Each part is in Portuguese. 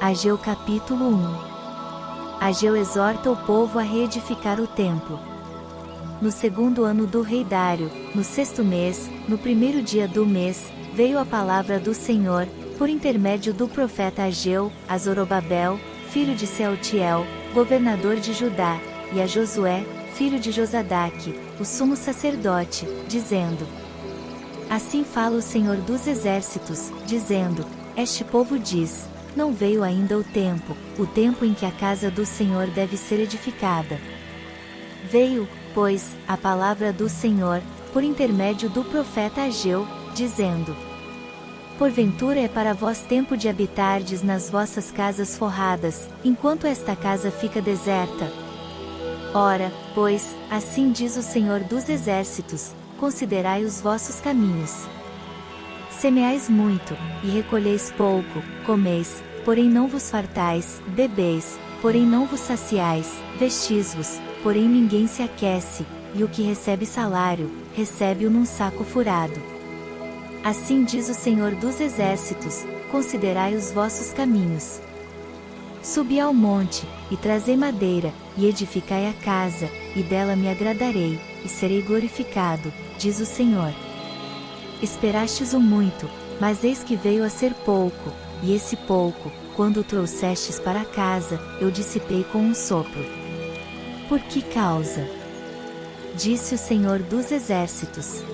Ageu capítulo 1. Ageu exorta o povo a reedificar o templo. No segundo ano do rei Dário, no sexto mês, no primeiro dia do mês, veio a palavra do Senhor, por intermédio do profeta Ageu, a Zorobabel, filho de Sealtiel, governador de Judá, e a Josué, filho de Josadaque, o sumo sacerdote, dizendo: Assim fala o Senhor dos exércitos, dizendo: Este povo diz: Não veio ainda o tempo em que a casa do Senhor deve ser edificada. Veio, pois, a palavra do Senhor, por intermédio do profeta Ageu, dizendo: Porventura é para vós tempo de habitardes nas vossas casas forradas, enquanto esta casa fica deserta? Ora, pois, assim diz o Senhor dos exércitos: Considerai os vossos caminhos. Semeais muito, e recolheis pouco, comeis, porém não vos fartais, bebeis, porém não vos saciais, vestis-vos, porém ninguém se aquece, e o que recebe salário, recebe-o num saco furado. Assim diz o Senhor dos exércitos: Considerai os vossos caminhos. Subi ao monte, e trazei madeira, e edificai a casa, e dela me agradarei, e serei glorificado, diz o Senhor. Esperastes o muito, mas eis que veio a ser pouco, e esse pouco, quando o trouxestes para casa, eu dissipei com um sopro. Por que causa? Disse o Senhor dos exércitos.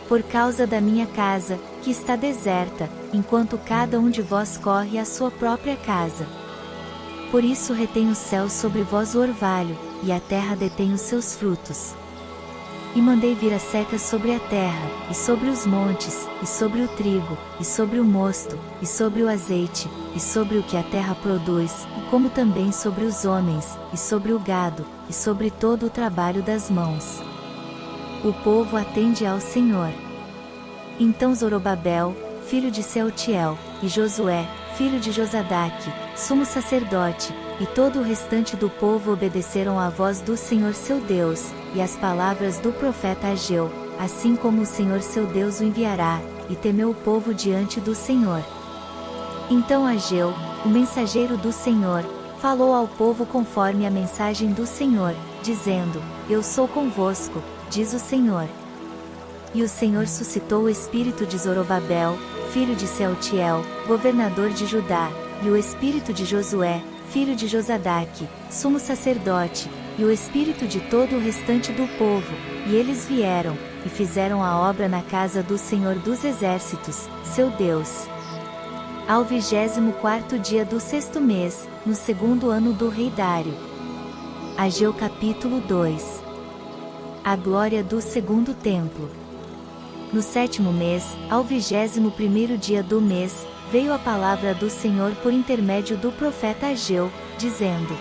Por causa da minha casa, que está deserta, enquanto cada um de vós corre à sua própria casa. Por isso retém o céu sobre vós o orvalho, e a terra detém os seus frutos. E mandei vir a seca sobre a terra, e sobre os montes, e sobre o trigo, e sobre o mosto, e sobre o azeite, e sobre o que a terra produz, e como também sobre os homens, e sobre o gado, e sobre todo o trabalho das mãos. O povo atende ao Senhor. Então Zorobabel, filho de Sealtiel, e Josué, filho de Josadaque, sumo sacerdote, e todo o restante do povo obedeceram à voz do Senhor seu Deus, e às palavras do profeta Ageu, assim como o Senhor seu Deus o enviará, e temeu o povo diante do Senhor. Então Ageu, o mensageiro do Senhor, falou ao povo conforme a mensagem do Senhor, dizendo: Eu sou convosco, diz o Senhor. E o Senhor suscitou o espírito de Zorobabel, filho de Sealtiel, governador de Judá, e o espírito de Josué, filho de Josadaque, sumo sacerdote, e o espírito de todo o restante do povo, e eles vieram, e fizeram a obra na casa do Senhor dos exércitos, seu Deus. Ao 24º dia do sexto mês, no segundo ano do rei Dário. Ageu capítulo 2. A glória do segundo templo. No sétimo mês, ao 21º dia do mês, veio a palavra do Senhor por intermédio do profeta Ageu, dizendo: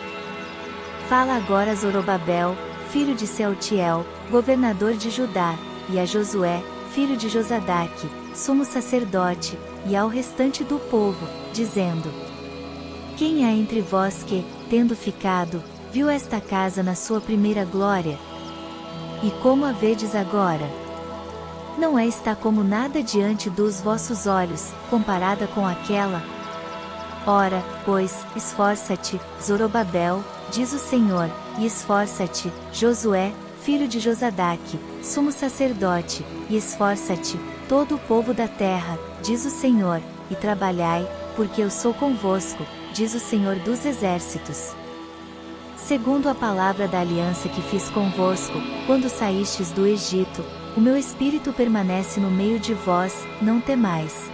Fala agora a Zorobabel, filho de Sealtiel, governador de Judá, e a Josué, filho de Josadaque, sumo sacerdote, e ao restante do povo, dizendo: Quem há entre vós que, tendo ficado, viu esta casa na sua primeira glória? E como a vedes agora? Não está como nada diante dos vossos olhos, comparada com aquela? Ora, pois, esforça-te, Zorobabel, diz o Senhor, e esforça-te, Josué, filho de Josadaque, sumo sacerdote, e esforça-te, todo o povo da terra, diz o Senhor, e trabalhai, porque eu sou convosco, diz o Senhor dos exércitos. Segundo a palavra da aliança que fiz convosco, quando saístes do Egito, o meu espírito permanece no meio de vós, não temais.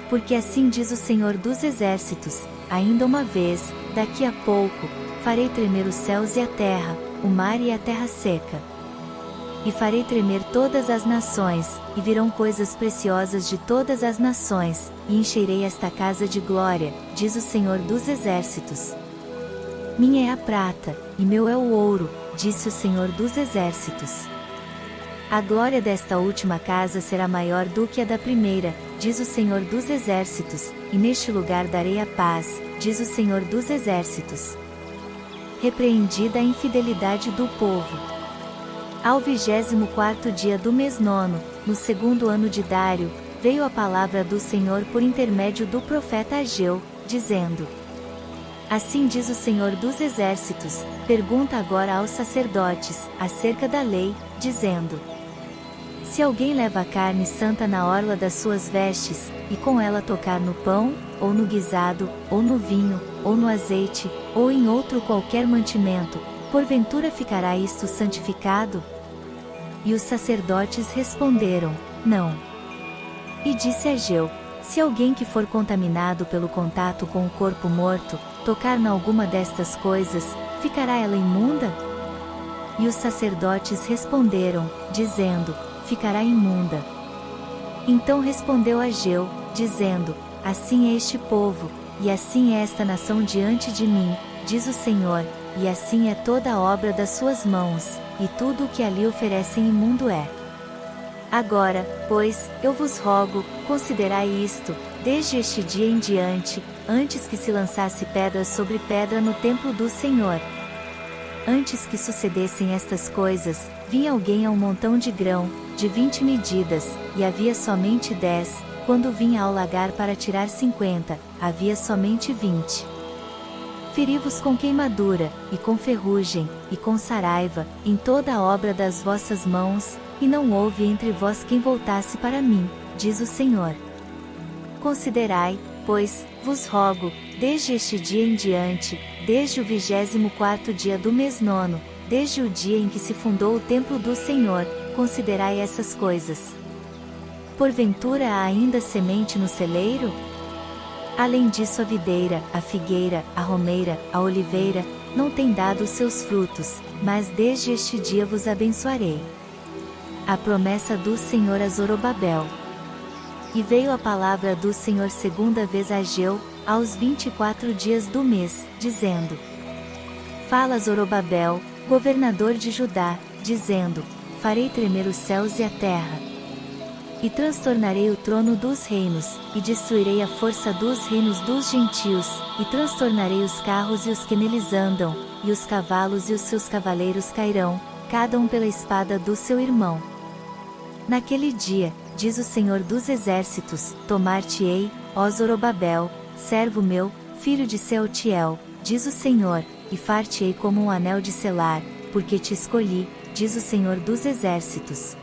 Porque assim diz o Senhor dos exércitos: ainda uma vez, daqui a pouco, farei tremer os céus e a terra, o mar e a terra seca. E farei tremer todas as nações, e virão coisas preciosas de todas as nações, e encherei esta casa de glória, diz o Senhor dos exércitos. Minha é a prata, e meu é o ouro, disse o Senhor dos exércitos. A glória desta última casa será maior do que a da primeira, diz o Senhor dos exércitos, e neste lugar darei a paz, diz o Senhor dos exércitos. Repreendida a infidelidade do povo. Ao 24º dia do mês nono, no segundo ano de Dário, veio a palavra do Senhor por intermédio do profeta Ageu, dizendo: Assim diz o Senhor dos Exércitos, pergunta agora aos sacerdotes, acerca da lei, dizendo: Se alguém leva a carne santa na orla das suas vestes, e com ela tocar no pão, ou no guisado, ou no vinho, ou no azeite, ou em outro qualquer mantimento, porventura ficará isto santificado? E os sacerdotes responderam: Não. E disse Ageu: Se alguém que for contaminado pelo contato com o corpo morto, tocar na alguma destas coisas, ficará ela imunda? E os sacerdotes responderam, dizendo: Ficará imunda. Então respondeu Ageu, dizendo: Assim é este povo, e assim é esta nação diante de mim, diz o Senhor, e assim é toda a obra das suas mãos, e tudo o que ali oferecem imundo é. Agora, pois, eu vos rogo, considerai isto, desde este dia em diante, antes que se lançasse pedra sobre pedra no templo do Senhor. Antes que sucedessem estas coisas, vinha alguém a um montão de grão, de 20 medidas, e havia somente 10, quando vinha ao lagar para tirar 50, havia somente 20. Feri-vos com queimadura, e com ferrugem, e com saraiva, em toda a obra das vossas mãos, e não houve entre vós quem voltasse para mim, diz o Senhor. Considerai, pois, vos rogo, desde este dia em diante, desde o 24º dia do mês nono, desde o dia em que se fundou o templo do Senhor, considerai essas coisas. Porventura há ainda semente no celeiro? Além disso a videira, a figueira, a romeira, a oliveira, não têm dado os seus frutos, mas desde este dia vos abençoarei. A promessa do Senhor a Zorobabel. E veio a palavra do Senhor segunda vez a Ageu, aos 24 dias do mês, dizendo: Fala Zorobabel, governador de Judá, dizendo: Farei tremer os céus e a terra. E transtornarei o trono dos reinos, e destruirei a força dos reinos dos gentios, e transtornarei os carros e os que neles andam, e os cavalos e os seus cavaleiros cairão, cada um pela espada do seu irmão. Naquele dia, diz o Senhor dos Exércitos, tomar-te-ei, ó Zorobabel, servo meu, filho de Sealtiel, diz o Senhor, e far-te-ei como um anel de selar, porque te escolhi, diz o Senhor dos Exércitos.